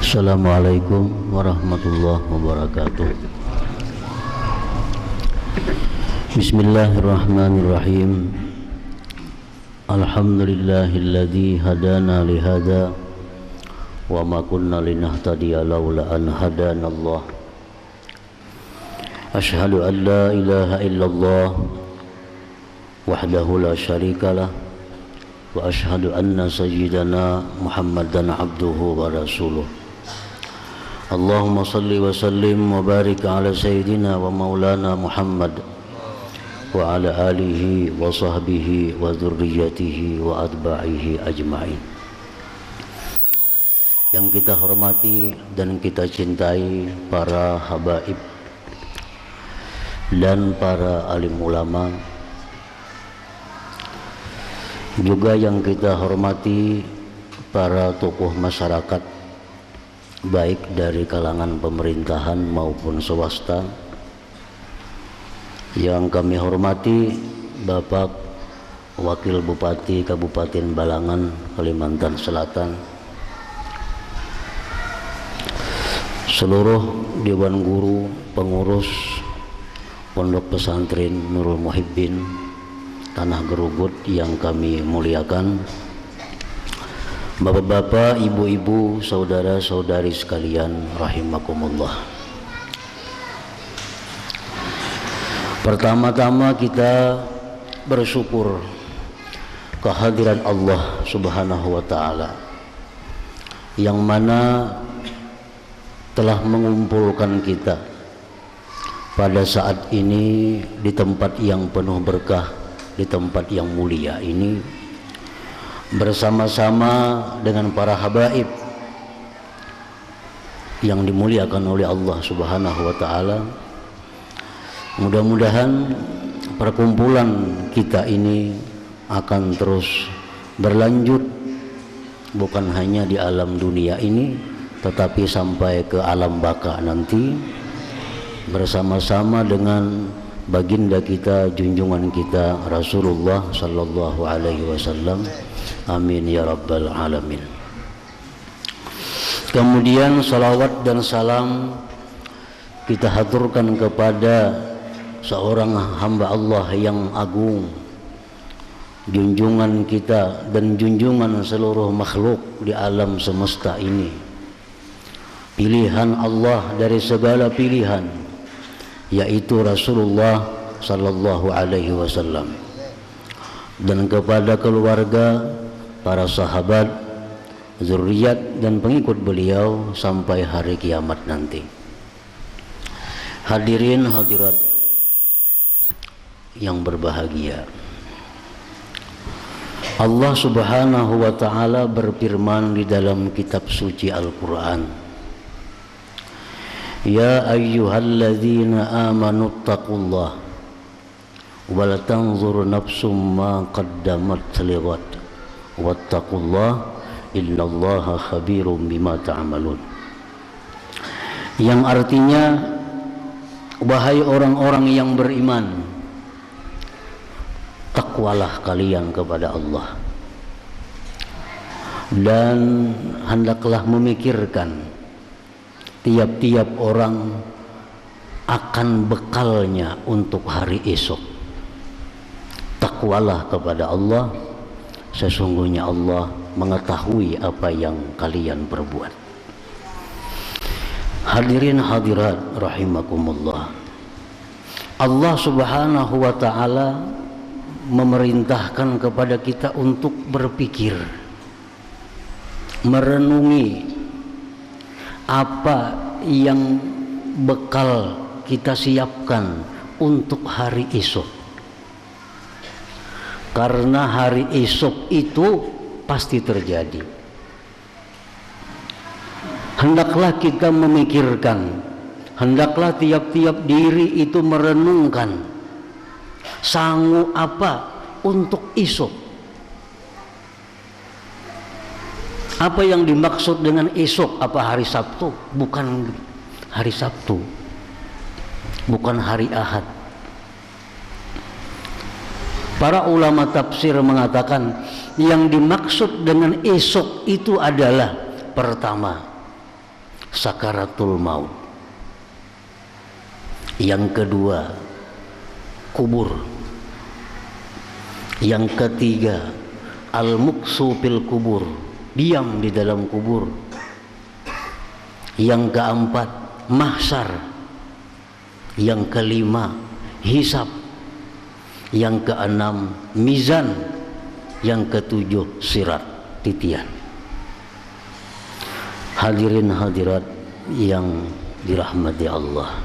Assalamualaikum warahmatullahi wabarakatuh. Bismillahirrahmanirrahim. Alhamdulillahilladzi hadana lihada wa ma kunna linahtadiya laula an hadanallah. Asyhadu an la ilaha illallah wahdahu la syarikalah wa asyhadu anna sayyidana Muhammadan abduhu wa rasuluh. Allahumma salli wa sallim wa barik ala sayyidina wa maulana Muhammad wa ala alihi wa sahbihi wa dzurriyyatihi wa atba'ihi ajma'in. Yang kita hormati dan kita cintai para habaib dan para alim ulama, juga yang kita hormati para tokoh masyarakat baik dari kalangan pemerintahan maupun swasta. Yang kami hormati Bapak Wakil Bupati Kabupaten Balangan, Kalimantan Selatan, seluruh Dewan Guru, pengurus Pondok Pesantren Nurul Muhibbin Tanah Gerugut yang kami muliakan, bapak-bapak, ibu-ibu, saudara-saudari sekalian rahimakumullah. Pertama-tama kita bersyukur kehadiran Allah Subhanahu wa ta'ala yang mana telah mengumpulkan kita pada saat ini di tempat yang penuh berkah, di tempat yang mulia ini, bersama-sama dengan para habaib yang dimuliakan oleh Allah Subhanahu wa ta'ala. Mudah-mudahan perkumpulan kita ini akan terus berlanjut, bukan hanya di alam dunia ini, tetapi sampai ke alam baka nanti, bersama-sama dengan baginda kita, junjungan kita Rasulullah sallallahu alaihi wasallam. Amin ya rabbal alamin. Kemudian salawat dan salam kita haturkan kepada seorang hamba Allah yang agung, junjungan kita dan junjungan seluruh makhluk di alam semesta ini, pilihan Allah dari segala pilihan, yaitu Rasulullah sallallahu alaihi wasallam, dan kepada keluarga, para sahabat, zuriat dan pengikut beliau sampai hari kiamat nanti. Hadirin hadirat yang berbahagia, Allah Subhanahu wa ta'ala berfirman di dalam kitab suci Al-Quran, Ya ayyuhalladzina amanu taqullah wal tanzur nafsum ma qaddamat lighad wattaqullah innallaha khabirum bima ta'malun. Yang artinya, wahai orang-orang yang beriman, takwalah kalian kepada Allah dan hendaklah memikirkan tiap-tiap orang akan bekalnya untuk hari esok. Takwalah kepada Allah, sesungguhnya Allah mengetahui apa yang kalian perbuat. Hadirin hadirat rahimakumullah, Allah Subhanahu wa ta'ala memerintahkan kepada kita untuk berpikir, merenungi apa yang bekal kita siapkan untuk hari esok. Karena hari esok itu pasti terjadi. Hendaklah kita memikirkan, hendaklah tiap-tiap diri itu merenungkan, sanggup apa untuk esok. Apa yang dimaksud dengan esok? Apa hari Sabtu? Bukan hari Sabtu, bukan hari Ahad. Para ulama tafsir mengatakan yang dimaksud dengan esok itu adalah pertama, sakaratul maut. Yang kedua, kubur. Yang ketiga, al-muksu fil kubur, diam di dalam kubur. Yang keempat, mahsyar. Yang kelima, hisab. Yang keenam, mizan. Yang ketujuh, sirat, titian. Hadirin hadirat yang dirahmati Allah.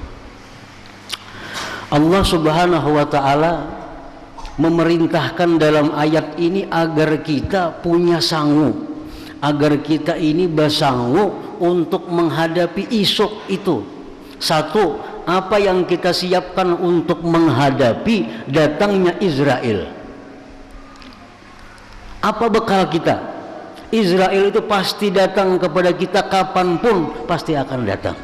Allah Subhanahu wa ta'ala memerintahkan dalam ayat ini agar kita punya sangu, agar kita ini bersangu untuk menghadapi esok itu. Satu, apa yang kita siapkan untuk menghadapi datangnya Israel? Apa bekal kita? Israel itu pasti datang kepada kita kapanpun, pasti akan datang.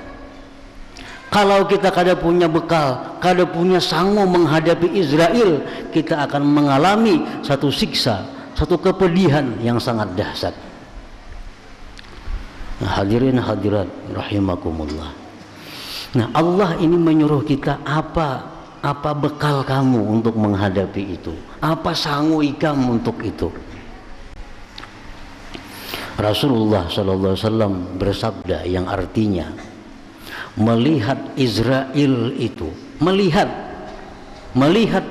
Kalau kita kada punya bekal, kada punya sangu menghadapi Israel, kita akan mengalami satu siksa, satu kepedihan yang sangat dahsyat. Nah, hadirin hadirat rahimakumullah. Nah, Allah ini menyuruh kita apa bekal kamu untuk menghadapi itu? Apa sangu kamu untuk itu? Rasulullah SAW bersabda yang artinya melihat Israel itu, melihat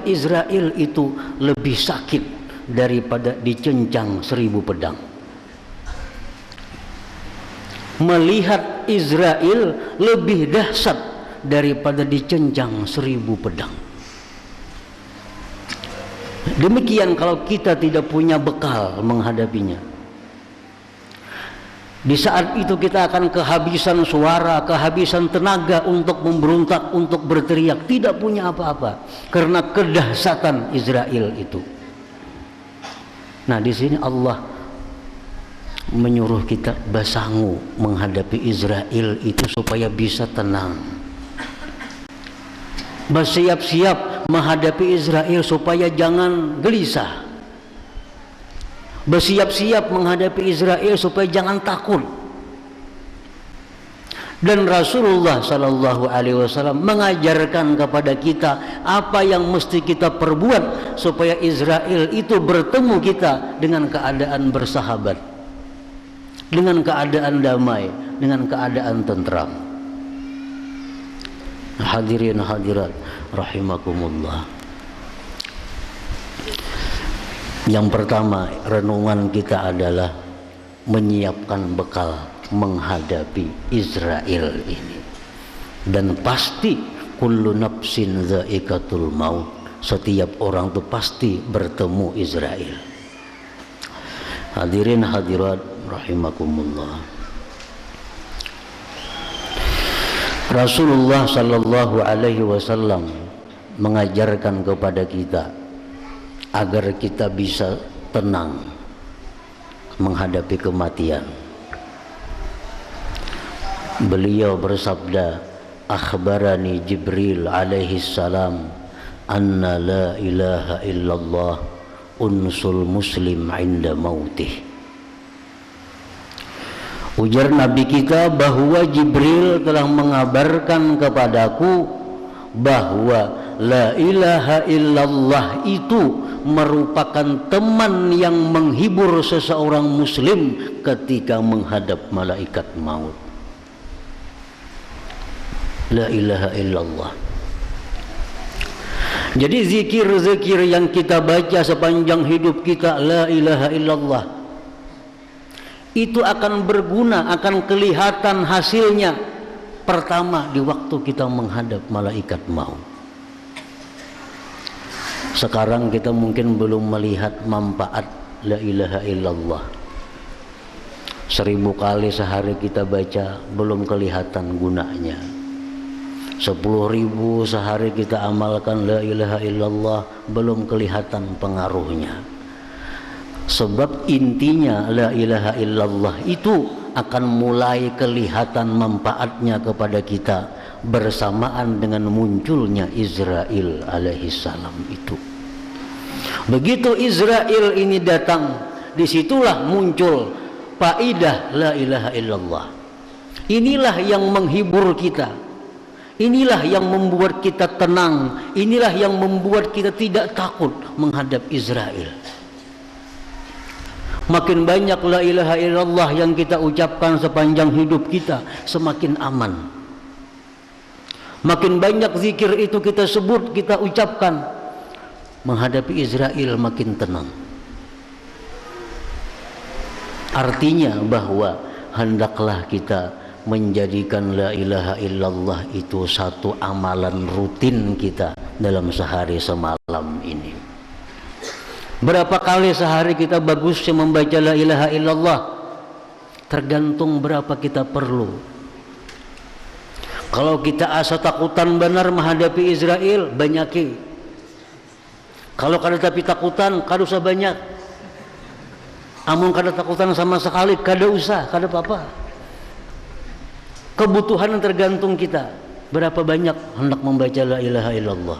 Israel itu lebih sakit daripada dicencang 1000 pedang. Melihat Israel lebih dahsyat daripada dicencang 1000 pedang. Demikian kalau kita tidak punya bekal menghadapinya. Di saat itu kita akan kehabisan suara, kehabisan tenaga untuk memberontak, untuk berteriak, tidak punya apa-apa karena kedahsyatan Israel itu. Nah, di sini Allah menyuruh kita bersangu menghadapi Israel itu supaya bisa tenang. Bersiap-siap menghadapi Israel supaya jangan gelisah. Bersiap-siap menghadapi Israel supaya jangan takut. Dan Rasulullah SAW mengajarkan kepada kita apa yang mesti kita perbuat supaya Israel itu bertemu kita dengan keadaan bersahabat, dengan keadaan damai, dengan keadaan tentram. Hadirin hadirat rahimakumullah. Yang pertama, renungan kita adalah menyiapkan bekal menghadapi Israel ini. Dan pasti kullu nafsin dha'iqatul maut, setiap orang itu pasti bertemu Israel. Hadirin hadirat rahimakumullah. Rasulullah sallallahu alaihi wasallam mengajarkan kepada kita agar kita bisa tenang menghadapi kematian. Beliau bersabda, akhbarani Jibril alaihi salam anna la ilaha illallah unsul muslim inda mautih. Ujar Nabi kita bahwa Jibril telah mengabarkan kepadaku bahwa la ilaha illallah itu merupakan teman yang menghibur seseorang muslim ketika menghadap malaikat maut. La ilaha illallah. Jadi zikir-zikir yang kita baca sepanjang hidup kita, la ilaha illallah, itu akan berguna, akan kelihatan hasilnya pertama di waktu kita menghadap malaikat maut. Sekarang kita mungkin belum melihat manfaat la ilaha illallah. 1000 kali sehari kita baca, belum kelihatan gunanya. 10.000 sehari kita amalkan la ilaha illallah, belum kelihatan pengaruhnya. Sebab intinya la ilaha illallah itu akan mulai kelihatan manfaatnya kepada kita bersamaan dengan munculnya Israel alaihissalam itu. Begitu Israel ini datang, disitulah muncul faidah la ilaha illallah. Inilah yang menghibur kita. Inilah yang membuat kita tenang. Inilah yang membuat kita tidak takut menghadap Israel. Makin banyak la ilaha illallah yang kita ucapkan sepanjang hidup kita, semakin aman. Makin banyak zikir itu kita sebut, kita ucapkan, menghadapi Israel makin tenang. Artinya bahwa hendaklah kita menjadikan la ilaha illallah itu satu amalan rutin kita dalam sehari semalam ini. Berapa kali sehari kita bagusnya membaca la ilaha illallah? Tergantung berapa kita perlu. Kalau kita asa takutan benar menghadapi Israel, banyaki. Kalau kada tapi takutan, kada usah banyak. Amun kada takutan sama sekali, kada usah, kada apa-apa. Kebutuhan yang tergantung kita, berapa banyak hendak membaca la ilaha illallah.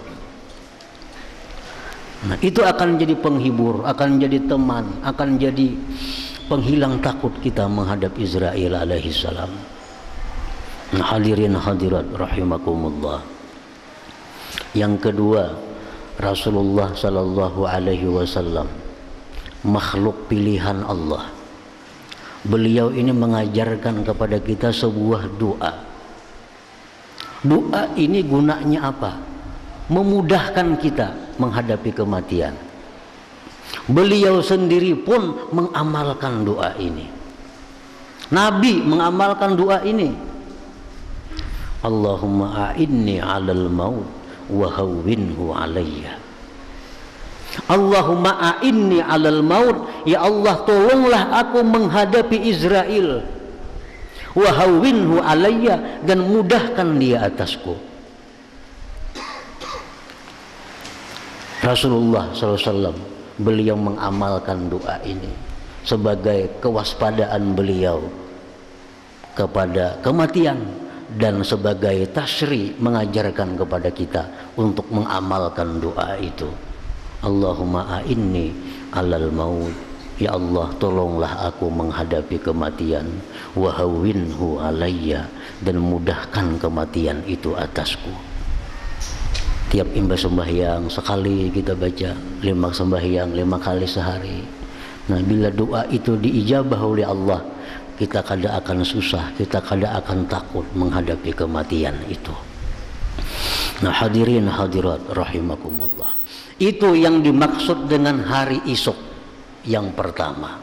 Nah, itu akan jadi penghibur, akan jadi teman, akan jadi penghilang takut kita menghadap Israel alaihi salam. Nah, hadirin hadirat rahimakumullah. Yang kedua, Rasulullah sallallahu alaihi wasallam makhluk pilihan Allah. Beliau ini mengajarkan kepada kita sebuah doa. Doa ini gunanya apa? Memudahkan kita menghadapi kematian. Beliau sendiri pun mengamalkan doa ini. Nabi mengamalkan doa ini. Allahumma a'inni 'alal maut wa hawwinhu 'alayya. Allahumma a'inni 'alal maut, ya Allah tolonglah aku menghadapi Israel. Wa hawwinhu 'alayya, dan mudahkan dia atasku. Rasulullah SAW beliau mengamalkan doa ini sebagai kewaspadaan beliau kepada kematian dan sebagai tasri mengajarkan kepada kita untuk mengamalkan doa itu. Allahumma a'inni 'alal maut, ya Allah tolonglah aku menghadapi kematian, wa hawwinhu 'alayya, dan mudahkan kematian itu atasku. Tiap imbas sembahyang sekali kita baca, 5 sembahyang 5 kali sehari. Nah, bila doa itu diijabah oleh Allah, kita kada akan susah, kita kada akan takut menghadapi kematian itu. Nah, hadirin hadirat rahimakumullah, itu yang dimaksud dengan hari esok yang pertama.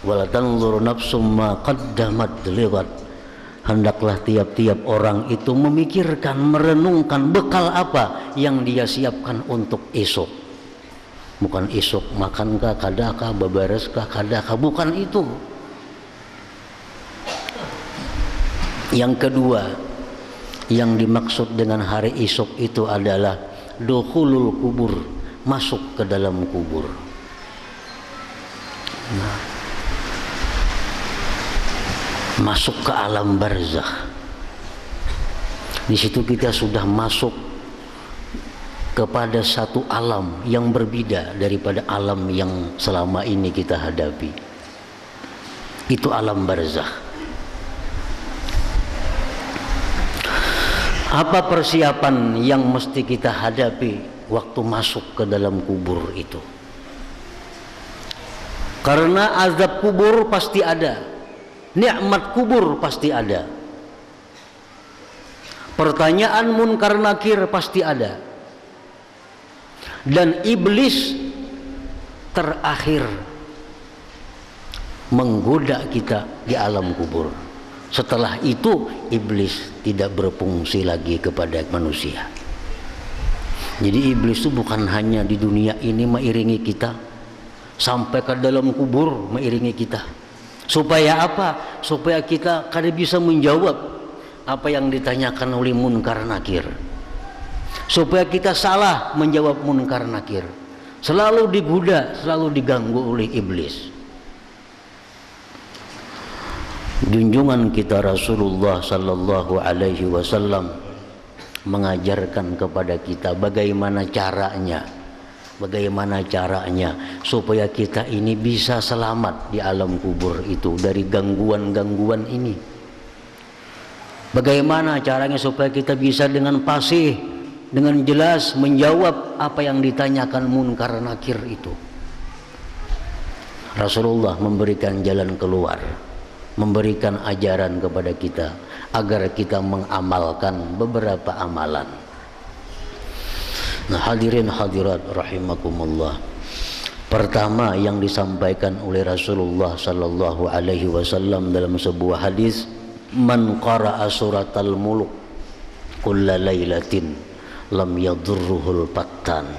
Wala tanzur nafsum ma qaddamat lighad. Hendaklah tiap-tiap orang itu memikirkan, merenungkan bekal apa yang dia siapkan untuk esok. Bukan esok makankah, kadakah, babareskah, kadakah, bukan itu. Yang kedua, yang dimaksud dengan hari esok itu adalah dukhulul kubur, masuk ke dalam kubur. Nah, masuk ke alam barzakh. Di situ kita sudah masuk kepada satu alam yang berbeda daripada alam yang selama ini kita hadapi. Itu alam barzakh. Apa persiapan yang mesti kita hadapi waktu masuk ke dalam kubur itu? Karena azab kubur pasti ada, nikmat kubur pasti ada, pertanyaan munkar nakir pasti ada, dan iblis terakhir menggoda kita di alam kubur. Setelah itu iblis tidak berfungsi lagi kepada manusia. Jadi iblis itu bukan hanya di dunia ini mengiringi kita, sampai ke dalam kubur mengiringi kita. Supaya apa? Supaya kita kada bisa menjawab apa yang ditanyakan oleh munkar nakir. Supaya kita salah menjawab munkar nakir. Selalu digoda, selalu diganggu oleh iblis. Junjungan kita Rasulullah sallallahu alaihi wasallam mengajarkan kepada kita bagaimana caranya Bagaimana caranya supaya kita ini bisa selamat di alam kubur itu dari gangguan-gangguan ini? Bagaimana caranya supaya kita bisa dengan fasih, dengan jelas menjawab apa yang ditanyakan munkar nakir itu? Rasulullah memberikan jalan keluar, memberikan ajaran kepada kita agar kita mengamalkan beberapa amalan. Nah, hadirin hadirat rahimakumullah. Pertama yang disampaikan oleh Rasulullah sallallahu alaihi wasallam dalam sebuah hadis, man qara'a suratal muluk kulla lailatin lam yadurruhul pattan.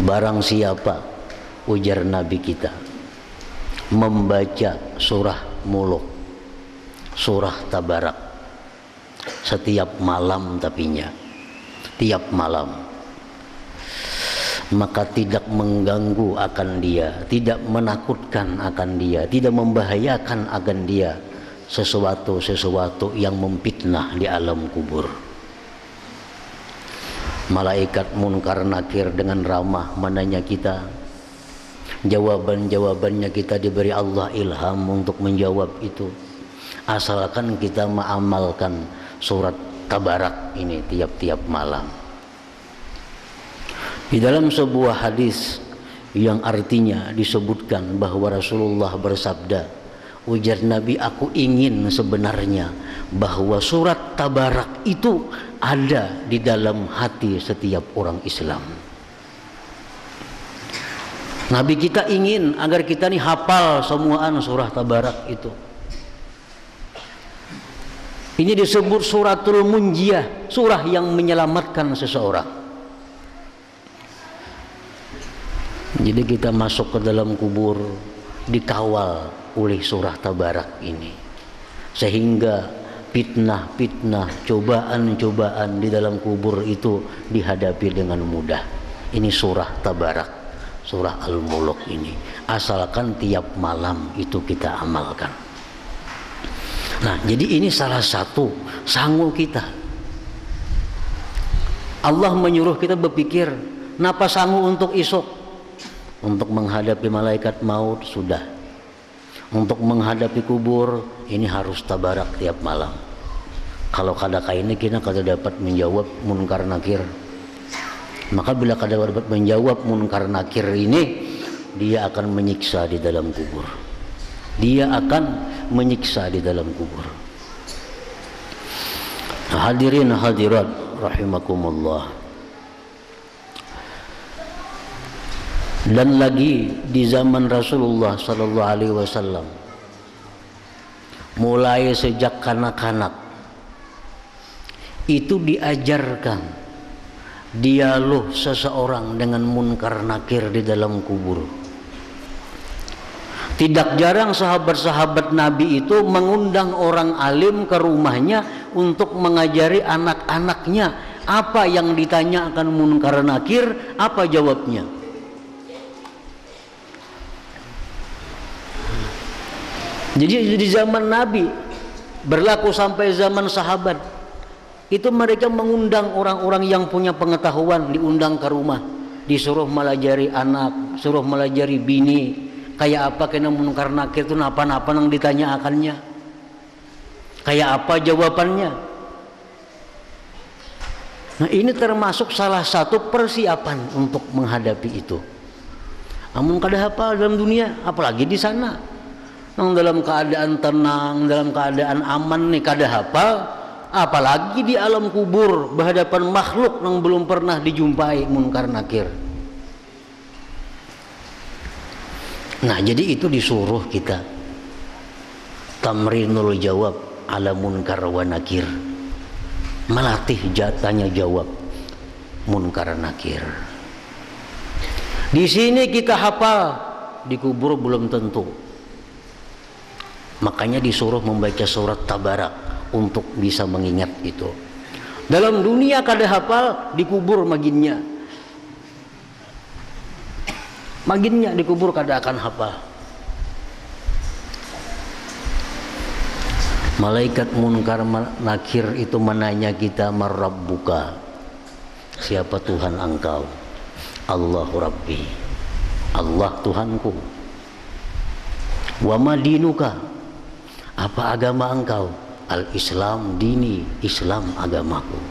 Barang siapa, ujar Nabi kita, membaca surah muluk, surah tabarak setiap malam, tiap malam, maka tidak mengganggu akan dia, tidak menakutkan akan dia, tidak membahayakan akan dia sesuatu yang memfitnah di alam kubur. Malaikat munkar nakir dengan ramah menanya kita, jawabannya kita diberi Allah ilham untuk menjawab itu, asalkan kita mengamalkan surat tabarak ini tiap-tiap malam. Di dalam sebuah hadis yang artinya disebutkan bahwa Rasulullah bersabda, ujar Nabi, aku ingin sebenarnya bahwa surat tabarak itu ada di dalam hati setiap orang Islam. Nabi kita ingin agar kita nih hafal semuaan surah tabarak itu. Ini disebut suratul munjiyah, surah yang menyelamatkan seseorang. Jadi kita masuk ke dalam kubur dikawal oleh surah tabarak ini, sehingga fitnah-fitnah, cobaan-cobaan di dalam kubur itu dihadapi dengan mudah. Ini surah tabarak, surah al-muluk ini, asalkan tiap malam itu kita amalkan. Nah, jadi ini salah satu sangu kita. Allah menyuruh kita berpikir, napa sangu untuk esok? Untuk menghadapi malaikat maut sudah. Untuk menghadapi kubur ini harus tabarak tiap malam. Kalau kada ini kita kada dapat menjawab munkar nakir. Maka bila kada dapat menjawab munkar nakir ini, dia akan menyiksa di dalam kubur. Dia akan menyiksa di dalam kubur. Hadirin hadirat rahimakumullah. Dan lagi di zaman Rasulullah sallallahu alaihi wasallam, mulai sejak kanak-kanak itu diajarkan dialog seseorang dengan munkar nakir di dalam kubur. Tidak jarang sahabat-sahabat Nabi itu mengundang orang alim ke rumahnya untuk mengajari anak-anaknya apa yang ditanyakan munkar nakir, apa jawabnya. Jadi di zaman Nabi berlaku sampai zaman sahabat, itu mereka mengundang orang-orang yang punya pengetahuan, diundang ke rumah, disuruh melajari anak, suruh melajari bini, kayak apa kena munkar nakir itu, napa-napa yang ditanyakannya, kayak apa jawabannya. Nah, ini termasuk salah satu persiapan untuk menghadapi itu. Namun kada hafal dalam dunia, apalagi di sana. Nang dalam keadaan tenang, dalam keadaan aman nih kada hafal, apalagi di alam kubur berhadapan makhluk yang belum pernah dijumpai munkar nakir. Nah, jadi itu disuruh kita tamrinul jawab ala munkar wa nakir, melatih tanya jawab munkar nakir. Di sini kita hafal, di kubur belum tentu. Makanya disuruh membaca surat tabarak untuk bisa mengingat itu. Dalam dunia kada hafal, di kubur maginnya di kubur kada akan hafal. Malaikat munkar nakir itu menanya kita, marabbuka, siapa Tuhan engkau? Allahu Rabbi, Allah Tuhanku. Wa ma dinuka, apa agama engkau? Al-Islam dini, Islam agamaku.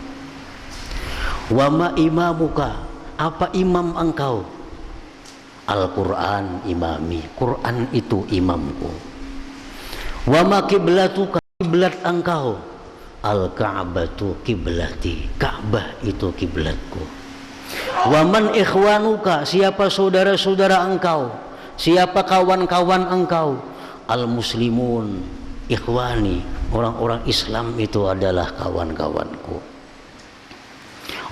Wa ma imamuka, apa imam engkau? Al-Quran imami, Quran itu imamku. Wa ma kiblatuka, kiblat engkau? Al-Ka'batu kiblati, Ka'bah itu kiblatku. Wa man ikhwanuka, siapa saudara-saudara engkau? Siapa kawan-kawan engkau? Al-muslimun, ikhwani, orang-orang Islam itu adalah kawan-kawanku.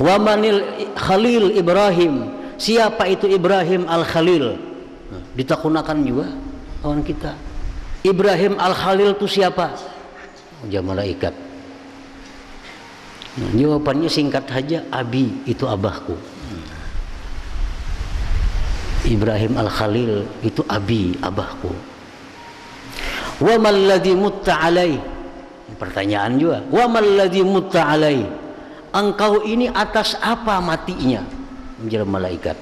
Wa manil khalil Ibrahim, siapa itu Ibrahim al-Khalil? Ditakunakan juga kawan kita. Ibrahim al-Khalil itu siapa? Dia malaikat. Jawabannya singkat saja, abi itu abahku. Ibrahim al-Khalil itu abi, abahku. Wa mal ladzi mutta alai, pertanyaan juga. Wa mal ladzi mutta alai, engkau ini atas apa matinya? Menjadi malaikat.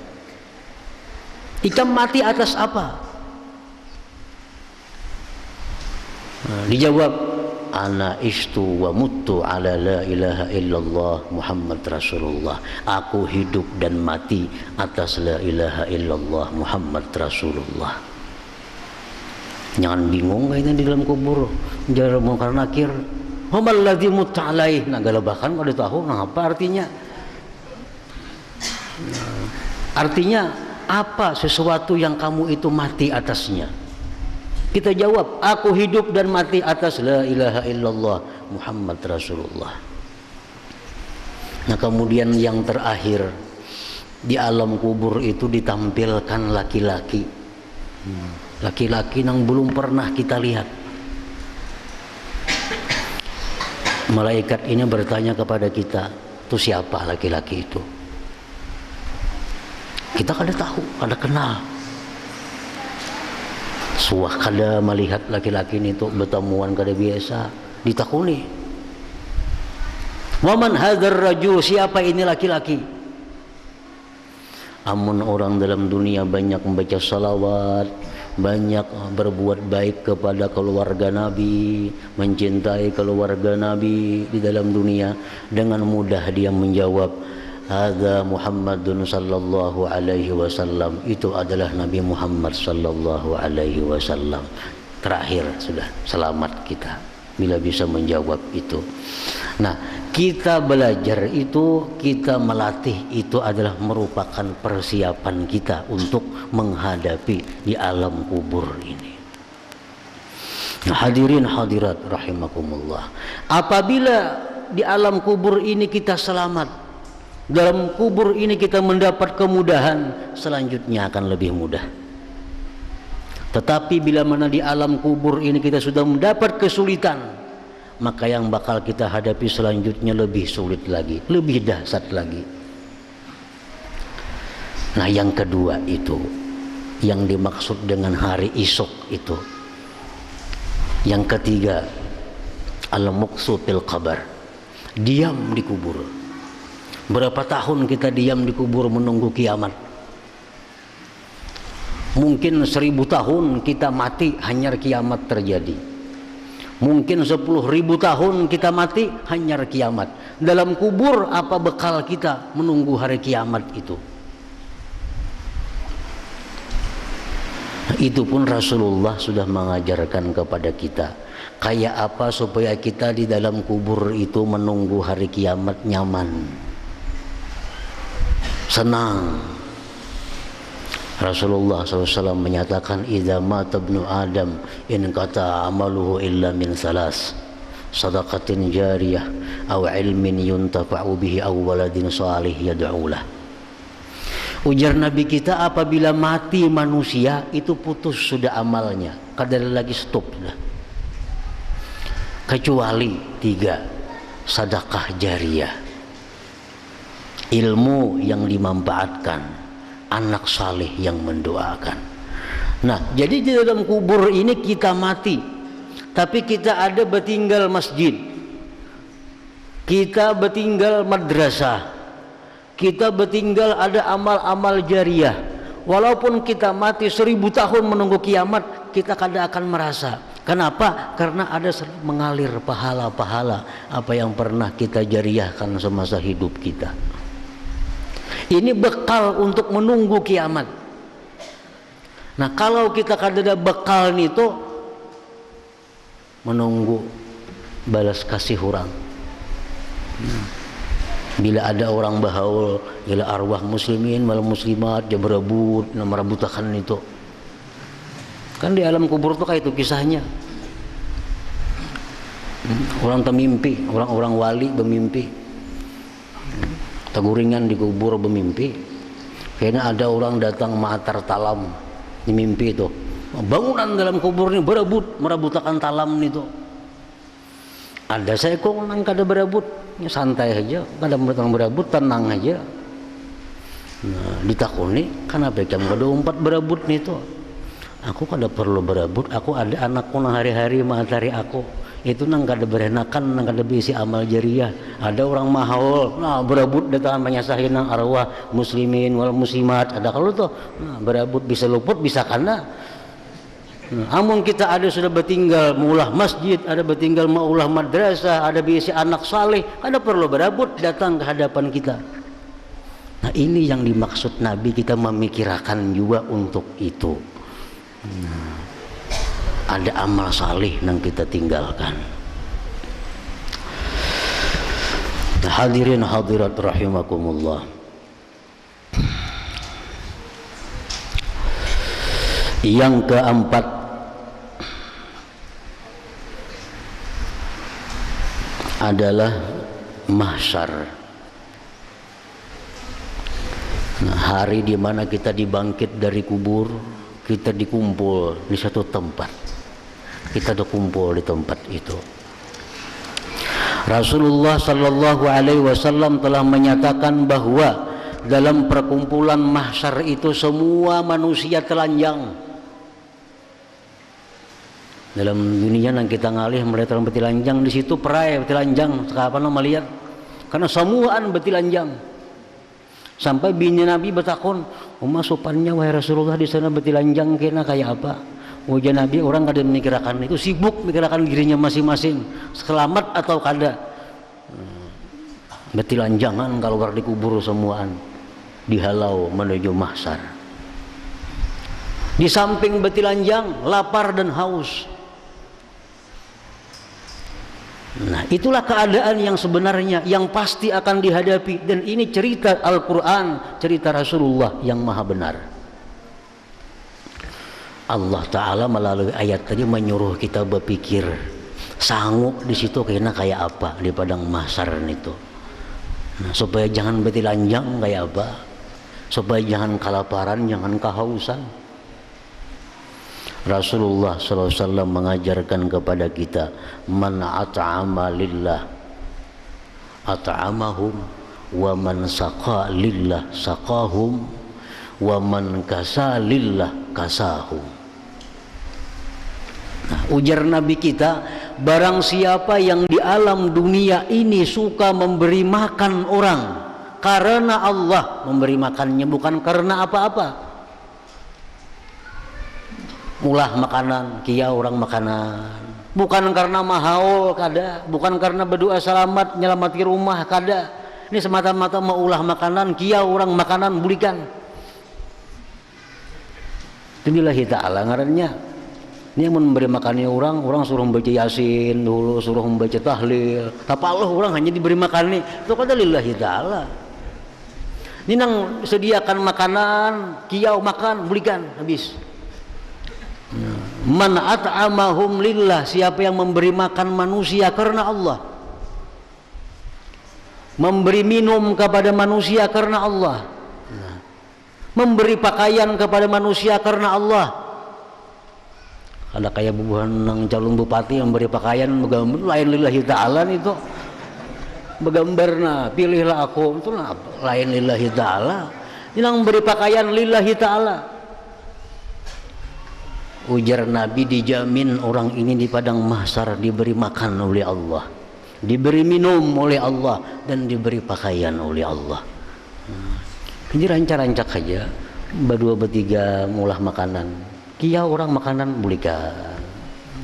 Ikam mati atas apa? Dijawab, ana istu wa mutu ala la ilaha illallah Muhammad Rasulullah. Aku hidup dan mati atas la ilaha illallah Muhammad Rasulullah. Jangan bingung kayaknya di dalam kubur. Jangan mungkar nakir. Hamal ladzi mutta alaih. Nah galabakan kalau tahu nah apa artinya? Artinya apa sesuatu yang kamu itu mati atasnya? Kita jawab, aku hidup dan mati atas la ilaha illallah Muhammad Rasulullah. Nah kemudian yang terakhir, di alam kubur itu ditampilkan laki-laki. Laki-laki yang belum pernah kita lihat. Malaikat ini bertanya kepada kita, itu siapa laki-laki itu? Kita kada tahu, kada kenal. Suah kada melihat laki-laki ini tuh bertemuan kada biasa, ditakuni. Waman hadzal rajul, siapa ini laki-laki? Amun orang dalam dunia banyak membaca salawat, banyak berbuat baik kepada keluarga Nabi, mencintai keluarga Nabi di dalam dunia, dengan mudah dia menjawab hadza Muhammadun sallallahu alaihi wasallam, itu adalah Nabi Muhammad sallallahu alaihi wasallam. Terakhir sudah selamat kita bila bisa menjawab itu. Nah, kita belajar itu, kita melatih itu adalah merupakan persiapan kita untuk menghadapi di alam kubur ini. Nah, hadirin hadirat rahimakumullah. Apabila di alam kubur ini kita selamat, dalam kubur ini kita mendapat kemudahan, selanjutnya akan lebih mudah. Tetapi bila mana di alam kubur ini kita sudah mendapat kesulitan, maka yang bakal kita hadapi selanjutnya lebih sulit lagi, lebih dahsyat lagi. Nah yang kedua itu, yang dimaksud dengan hari esok itu. Yang ketiga, al-muqsu fil qabr, diam di kubur. Berapa tahun kita diam di kubur menunggu kiamat? Mungkin 1000 tahun kita mati hanyar kiamat terjadi. Mungkin 10.000 tahun kita mati hanyar kiamat. Dalam kubur apa bekal kita menunggu hari kiamat itu? Itu pun Rasulullah sudah mengajarkan kepada kita. Kayak apa supaya kita di dalam kubur itu menunggu hari kiamat nyaman, senang. Rasulullah SAW menyatakan, idza mata ibnu Adam in qata amaluhu illa min salas, sadaqatin jariyah aw ilmin yuntafa'u bihi aw waladin salih yad'ulah. Ujar Nabi kita, apabila mati manusia itu putus sudah amalnya, kada lagi stop sudah, kecuali 3, sedekah jariyah, ilmu yang dimanfaatkan, anak saleh yang mendoakan. Nah, jadi di dalam kubur ini kita mati, tapi kita ada bertinggal masjid, kita bertinggal madrasah, kita bertinggal ada amal-amal jariah. Walaupun kita mati 1000 tahun menunggu kiamat, kita kadang akan merasa. Kenapa? Karena ada mengalir pahala-pahala apa yang pernah kita jariahkan semasa hidup kita. Ini bekal untuk menunggu kiamat. Nah, kalau kita kada ada bekal itu menunggu balas kasih orang. Bila ada orang bahaul ila arwah muslimin wal muslimat dia berebut, merebutakan itu. Kan di alam kubur tuh kayak itu kisahnya. Orang temimpi, orang-orang wali bermimpi. Teguringan di kubur bermimpi. Karena ada orang datang ma'atar talam di mimpi itu. Bangunan dalam kubur ini berebut, merebutakan talam itu. Ada saya kok nang kada berebut, ya santai aja, kada berebut, tenang aja. Nah, ditakuni, kenapa kamu kada umpat berebut nih tuh? Aku kada perlu berebut, aku ada anakku nang hari-hari matahari aku. Itu nang kada berenakan, nang kada bisi amal jariah. Ada orang mahaul, nah berebut datang menyasahin nang arwah muslimin wal muslimat. Ada kalau tuh, nah, berebut bisa luput, bisa kana. Amun kita ada sudah bertinggal maulah masjid, ada bertinggal maulah madrasah, ada bisi anak saleh, kada perlu berebut datang ke hadapan kita. Nah, ini yang dimaksud Nabi, kita memikirkan juga untuk itu. Ada amal saleh yang kita tinggalkan. Hadirin hadirat rahimakumullah. Yang keempat adalah mahsyar. Nah, hari di mana kita dibangkit dari kubur, kita dikumpul di satu tempat. Kita berkumpul di tempat itu. Rasulullah sallallahu alaihi wasallam telah menyatakan bahwa dalam perkumpulan mahsyar itu semua manusia telanjang. Dalam dunia yang kita ngalih melihat orang betilanjang, di situ perai betilanjang, kapan lo melihat? Karena semuaan betilanjang. Sampai bini Nabi bertakun, "Uma sopannya wahai Rasulullah di sana betilanjang kena kayak apa?" Wajah Nabi orang kada memikirkan itu, sibuk memikirkan dirinya masing-masing, selamat atau kada. Betilanjangan kalau di kubur semuaan dihalau menuju mahsyar. Di samping betilanjang, lapar dan haus. Nah, itulah keadaan yang sebenarnya yang pasti akan dihadapi, dan ini cerita Al-Qur'an, cerita Rasulullah yang maha benar. Allah Ta'ala melalui ayat tadi menyuruh kita berpikir sanggup di situ kena kayak apa di padang mahsyar itu. Nah, supaya jangan betilanjang kayak apa, supaya jangan kelaparan, jangan kehausan. Rasulullah SAW mengajarkan kepada kita, man at'ama lillah at'amahum wa man saqa lillah saqahum wa man kasa lillah kasahum. Nah, ujar Nabi kita, barang siapa yang di alam dunia ini suka memberi makan orang karena Allah memberi makannya, bukan karena apa-apa. Mulah makanan, kia orang makanan, bukan karena mahal kada, bukan karena berdoa selamat nyelamati rumah kada. Ini semata-mata mau ulah makanan, kia orang makanan bulikan. Inilah ta'ala ngarannya. Ini yang memberi makannya orang suruh membaca Yasin dulu, suruh membaca tahlil. Tapi Allah orang hanya diberi makan nih. Itu kata lillahi ta'ala. Ini nang sediakan makanan, kiau makan, belikan habis. Man at'amahum lillah, siapa yang memberi makan manusia karena Allah, memberi minum kepada manusia karena Allah, memberi pakaian kepada manusia karena Allah. Ada kayak bubuhan nang calon bupati yang beri pakaian begambar lain lillahi ta'ala itu begambar, nah pilihlah aku itu lain lillahi ta'ala. Ini yang beri pakaian lillahi ta'ala. Ujar Nabi, dijamin orang ini di padang mahsyar diberi makan oleh Allah, diberi minum oleh Allah, dan diberi pakaian oleh Allah. Ini rancak-rancak saja, berdua bertiga mulah makanan, kia orang makanan bulikan.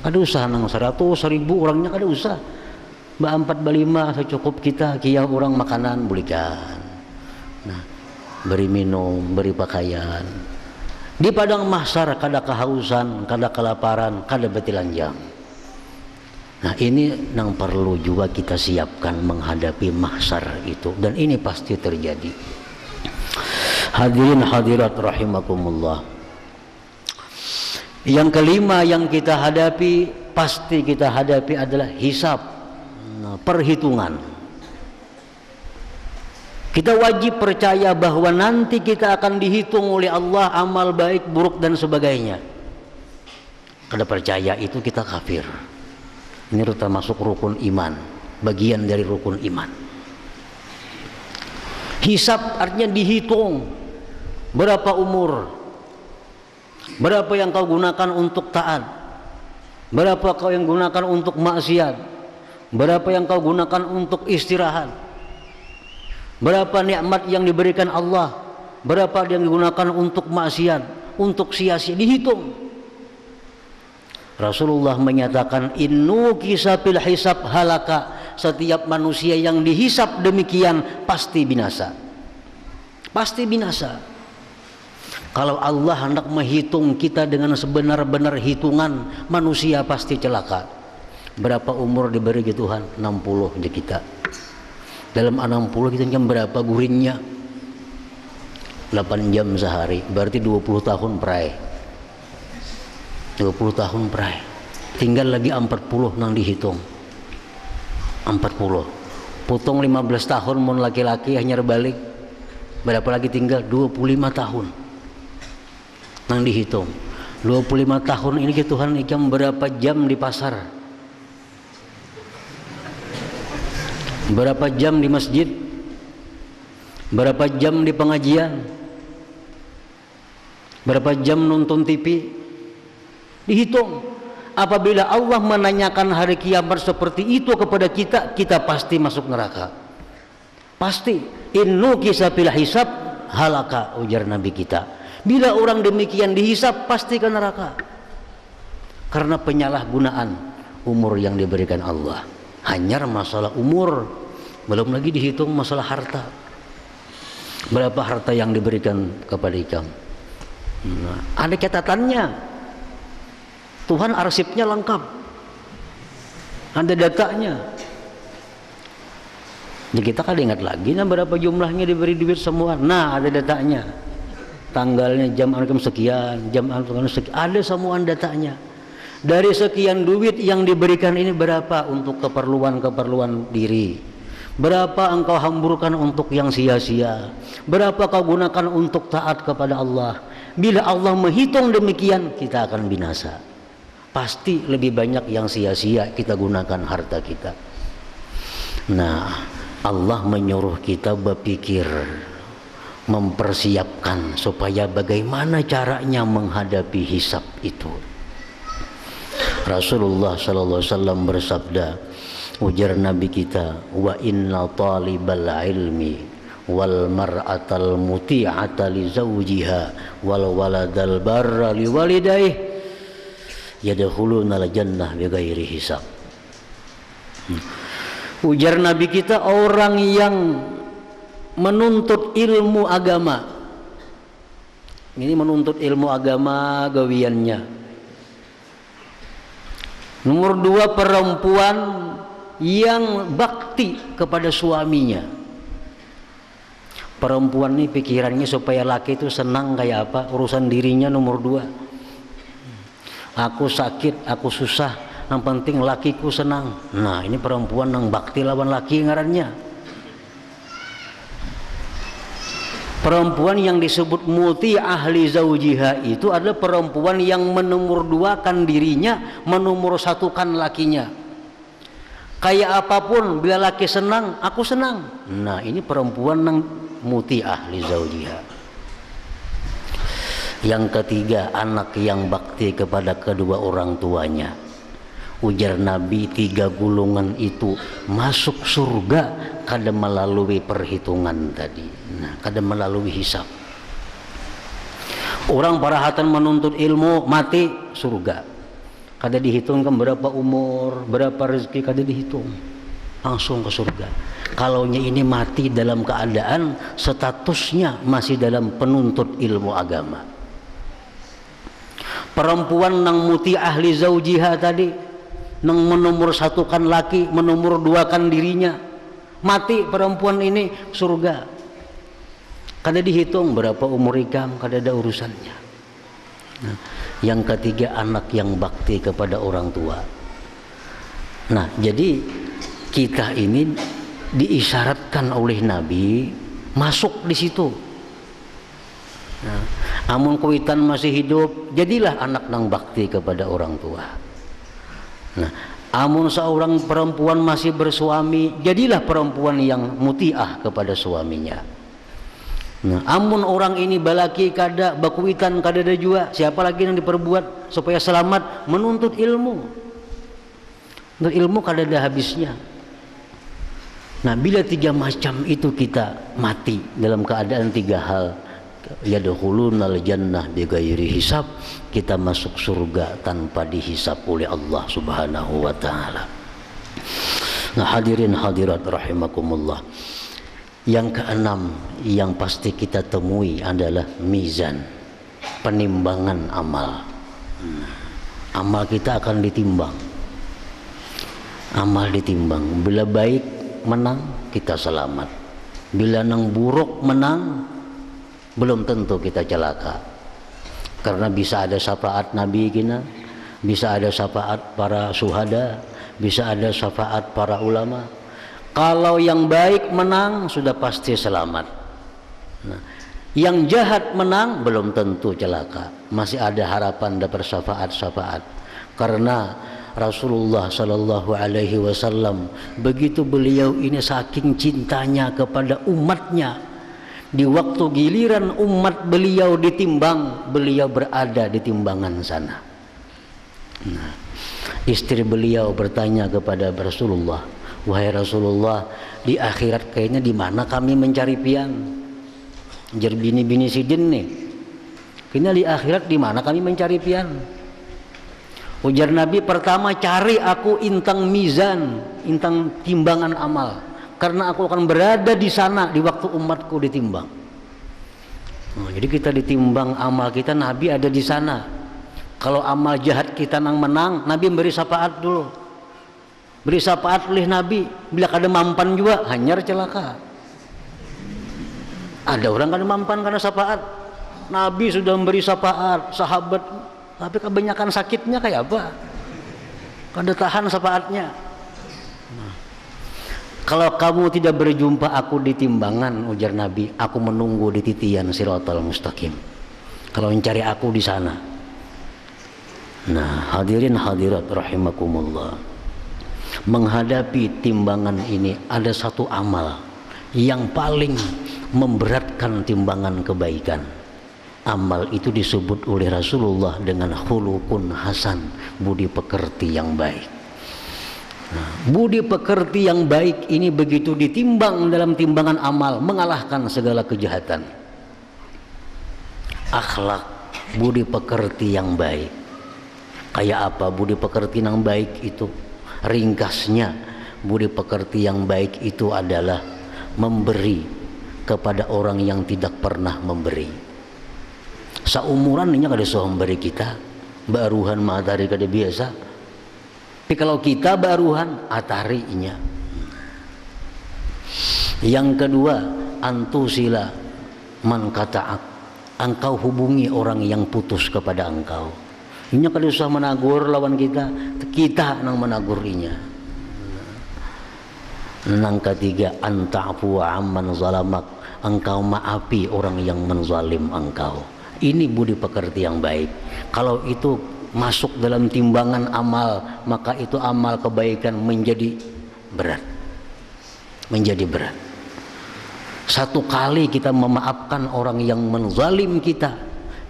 Ada usaha nang 100, 1000 orangnya ada usaha. Ba 4 ba 5 secukup kita, kia orang makanan bulikan. Nah, beri minum, beri pakaian. Di padang mahsyar kada kehausan, kada kelaparan, kada betilanjang. Nah, ini yang perlu juga kita siapkan menghadapi mahsyar itu, dan ini pasti terjadi. Hadirin hadirat rahimakumullah. Yang kelima yang kita hadapi, pasti kita hadapi adalah hisab, perhitungan. Kita wajib percaya bahwa nanti kita akan dihitung oleh Allah amal baik, buruk dan sebagainya. Kada percaya itu kita kafir. Ini termasuk rukun iman, bagian dari rukun iman. Hisab artinya dihitung. Berapa umur? Berapa yang kau gunakan untuk taat? Berapa kau yang gunakan untuk maksiat? Berapa yang kau gunakan untuk istirahat? Berapa nikmat yang diberikan Allah, berapa yang digunakan untuk maksiat, untuk sia-sia, dihitung. Rasulullah menyatakan innu kisafil hisab halaka, setiap manusia yang dihisab demikian pasti binasa. Pasti binasa. Kalau Allah hendak menghitung kita dengan sebenar-benar hitungan, manusia pasti celaka. Berapa umur diberi Tuhan? 60 di kita. Dalam 60 kita jam berapa gurinnya? 8 jam sehari, berarti 20 tahun perai. 20 tahun perai. Tinggal lagi 40 nang dihitung. 40. Potong 15 tahun mun laki-laki hanya balik. Berapa lagi tinggal? 25 tahun. Nang dihitung. 25 tahun ini Tuhan jam berapa jam di pasar? Berapa jam di masjid? Berapa jam di pengajian? Berapa jam nonton TV? Dihitung. Apabila Allah menanyakan hari kiamat seperti itu kepada kita, kita pasti masuk neraka. Pasti. Innu kisafil hisab halaka, ujar Nabi kita. Bila orang demikian dihisab, pasti ke neraka. Karena penyalahgunaan umur yang diberikan Allah. Hanya masalah umur, belum lagi dihitung masalah harta. Berapa harta yang diberikan kepada kamu? Nah, ada catatannya. Tuhan arsipnya lengkap. Ada datanya. Jadi kita kan ingat lagi, nah berapa jumlahnya diberi duit semua. Nah, ada datanya. Tanggalnya, jam sekian, jam sekian, ada semua datanya. Dari sekian duit yang diberikan ini berapa untuk keperluan-keperluan diri? Berapa engkau hamburkan untuk yang sia-sia? Berapa kau gunakan untuk taat kepada Allah? Bila Allah menghitung demikian, kita akan binasa. Pasti lebih banyak yang sia-sia kita gunakan harta kita. Nah, Allah menyuruh kita berpikir, mempersiapkan supaya bagaimana caranya menghadapi hisab itu. Rasulullah sallallahu alaihi wasallam bersabda, ujar Nabi kita, wa inna talibal ilmi wal mar'atal muti'ata li zawjiha wal waladal barra li walidayhi yadkhuluna al jannah bighairi hisab. Ujar Nabi kita, orang yang menuntut ilmu agama, ini menuntut ilmu agama gawiannya. Nomor 2, perempuan yang bakti kepada suaminya. Perempuan ini pikirannya supaya laki itu senang kayak apa, urusan dirinya nomor 2. Aku sakit, aku susah, yang penting lakiku senang. Nah, ini perempuan yang bakti lawan laki ngarannya. Perempuan yang disebut muti ahli zaujiha itu adalah perempuan yang menomorduakan dirinya, menomor satukan lakinya. Kayak apapun, bila laki senang, aku senang. Nah, ini perempuan yang muti ahli zaujiha. Yang ketiga, anak yang bakti kepada kedua orang tuanya. Ujar Nabi, 3 golongan itu masuk surga kada melalui perhitungan tadi. Nah, kada melalui hisab. Orang parahatan menuntut ilmu mati surga. Kada dihitungkan berapa umur, berapa rezeki, kada dihitung. Langsung ke surga. Kalaunya ini mati dalam keadaan statusnya masih dalam penuntut ilmu agama. Perempuan nang muti ahli zaujiha tadi, nang menomor satukan laki, menomor duakan dirinya, mati perempuan ini surga. Kada dihitung berapa umur ikam, kada ada urusannya. Nah, yang ketiga, anak yang bakti kepada orang tua. Nah, jadi kita ini diisyaratkan oleh Nabi masuk di situ. Nah, amun kuitan masih hidup, jadilah anak nang bakti kepada orang tua. Nah, amun seorang perempuan masih bersuami, jadilah perempuan yang mutiah kepada suaminya. Nah, amun orang ini balaki kada bakuitan kada ada jua, siapa lagi yang diperbuat supaya selamat? Menuntut ilmu. Menuntut ilmu kada ada habisnya. Nah, bila 3 macam itu kita mati dalam keadaan 3 hal, yadkhulunal jannah bighairi hisab, kita masuk surga tanpa dihisab oleh Allah Subhanahu wa taala. Nah, hadirin hadirat rahimakumullah. Yang keenam yang pasti kita temui adalah mizan, penimbangan amal. Amal kita akan ditimbang. Amal ditimbang. Bila baik menang, kita selamat. Bila nang buruk menang, belum tentu kita celaka. Karena bisa ada syafaat Nabi kita, bisa ada syafaat para syuhada, bisa ada syafaat para ulama. Kalau yang baik menang, sudah pasti selamat. Nah, yang jahat menang, belum tentu celaka. Masih ada harapan dapat syafaat-syafaat. Karena Rasulullah Sallallahu Alaihi Wasallam, begitu beliau ini saking cintanya kepada umatnya, di waktu giliran umat beliau ditimbang, beliau berada di timbangan sana. Nah, istri beliau bertanya kepada Rasulullah, wahai Rasulullah, di akhirat kayaknya di mana kami mencari pian? Jar bini-bini sidin nih. Kayaknya di akhirat di mana kami mencari pian? Ujar Nabi, pertama cari aku intang mizan, intang timbangan amal. Karena aku akan berada di sana di waktu umatku ditimbang. Nah, jadi kita ditimbang amal kita, Nabi ada di sana. Kalau amal jahat kita nang menang, Nabi beri syafaat dulu. Beri syafaat oleh Nabi. Bila kada mampan juga, hanyar celaka. Ada orang kada mampan karena syafaat. Nabi sudah memberi syafaat, sahabat, tapi kebanyakan sakitnya kayak apa? Kada tahan syafaatnya. Nah, kalau kamu tidak berjumpa aku di timbangan, ujar Nabi, aku menunggu di titian Siratal Mustaqim. Kalau mencari aku di sana. Nah, hadirin hadirat rahimakumullah. Menghadapi timbangan ini ada satu amal yang paling memberatkan timbangan kebaikan. Amal itu disebut oleh Rasulullah dengan khuluqun hasan, budi pekerti yang baik. Nah, budi pekerti yang baik ini begitu ditimbang dalam timbangan amal, mengalahkan segala kejahatan. Akhlak, budi pekerti yang baik. Kayak apa budi pekerti yang baik itu? Ringkasnya, budi pekerti yang baik itu adalah memberi kepada orang yang tidak pernah memberi. Seumuran ini kada bisa memberi kita, baruhan matahari kada biasa. Tapi kalau kita baruhan, atarinya. Yang kedua, antusila man kata'ak, engkau hubungi orang yang putus kepada engkau. Ini kada usah menagur lawan kita, kita nang menagurinya. Nang ketiga, anta'fu amman zalamak, engkau maafi orang yang menzalim engkau. Ini budi pekerti yang baik. Kalau itu masuk dalam timbangan amal, maka itu amal kebaikan menjadi berat. Menjadi berat. Satu kali kita memaafkan orang yang menzalim kita,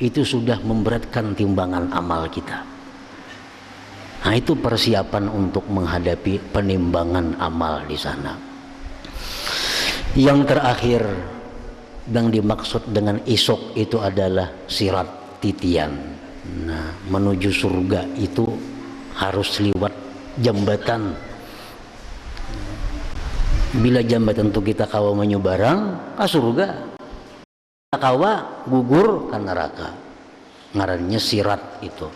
itu sudah memberatkan timbangan amal kita. Nah, itu persiapan untuk menghadapi penimbangan amal di sana. Yang terakhir yang dimaksud dengan isok itu adalah sirat titian. Nah, menuju surga itu harus lewat jambatan. Bila jambatan itu kita kawa menyebarang ke surga, kita kawa gugur ke neraka. Ngarannya sirat itu.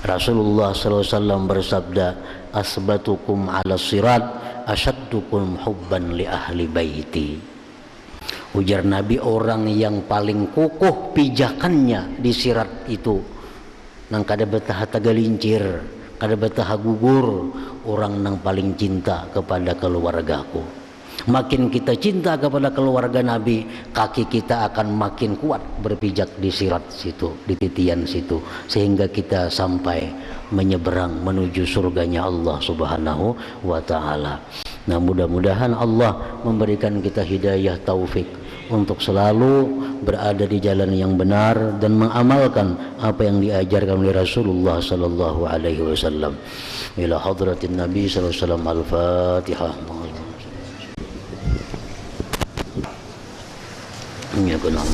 Rasulullah SAW bersabda, asbatukum ala sirat asyaddukum hubban li ahli baiti. Ujar Nabi, orang yang paling kokoh pijakannya di sirat itu nang kada betah tagalincir, kada betah gugur, orang nang paling cinta kepada keluargaku. Makin kita cinta kepada keluarga Nabi, kaki kita akan makin kuat berpijak di sirat situ, di titian situ, sehingga kita sampai menyeberang menuju surganya Allah Subhanahu wa Ta'ala. Nah, mudah-mudahan Allah memberikan kita hidayah taufik untuk selalu berada di jalan yang benar dan mengamalkan apa yang diajarkan oleh Rasulullah sallallahu alaihi wasallam. Ila hadratin Nabi sallallahu alaihi wasallam. Al-Fatihah. Ya benar.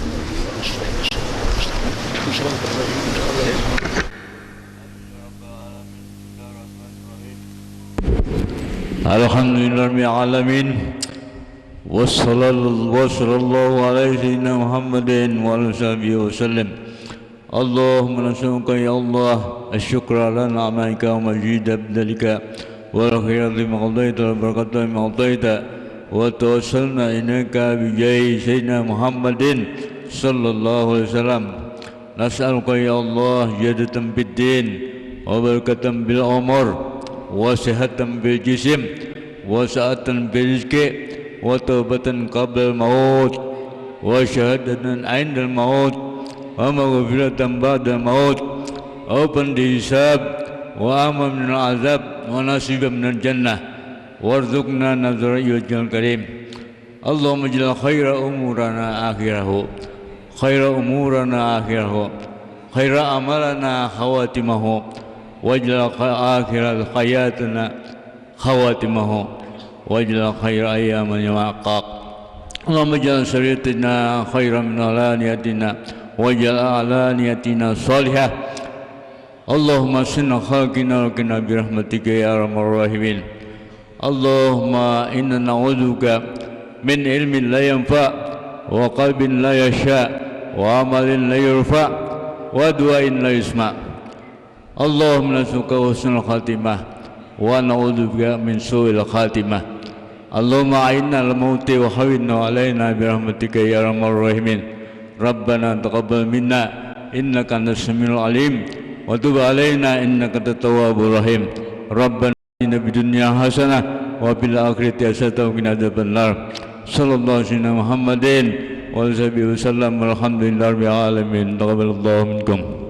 Alhamdulillahirabbil alamin. Wassallallahu alaihi sayyidina Muhammadin wa ala sahbihi wasallam. Allahumma nas'aluka ya Allah asyukra lana amaika wa majid abdalika wa khairu ma qadaita wa barakatuh ma qadaita wa tawassalna ilaika bi jahi sayyidina Muhammadin sallallahu alaihi wasallam. Nas'aluka ya Allah jadatan bid din wa barakatan bil umur wa sihatan bil jism wa sa'atan bil rizqi wa taubatan qabla al-maut wa syahadatan 'inda al-maut wa maghfiratan ba'da al-maut wa hisab wa aman min al-'azab wa nasiban min al-jannah warzuqna nazara wajhil karim. Allahumma ij'al khaira umurana akhirahu khaira umurana akhirahu khaira amalana khawatimahu waj'al akhiral hayatana khawatimahu waj'al khaira ayyamina waqaq. Allahumma ij'al syariatina khairan min alaniyatina waj'al alaniyatina salihah. Allahumma sinna khalqina wa qina bi rahmatika ya arhamar rahimin. Allahumma inna na'udzuka min ilmin la yanfa wa qalbin la yasha wa amalin la yurfa wa du'ain la yusma. Allahumma nas'aluka husnul khatimah wa na'udzubika min su'il khatimah. Allahumma a'inna al-mauti wa hawinna alaina bi rahmatika ya arhamar rahimin. Rabbana taqabbal minna innaka antas samiul alim wa tub alaina innaka antat tawwabur rahim. Rabbana atina fid dunya hasanah wa fil akhirati hasanah wa qina adzabannar. Sallallahu alaihi Muhammadin wa alihi wasallam. Alhamdulillahirabbil alamin. Taqabbalallahu minkum.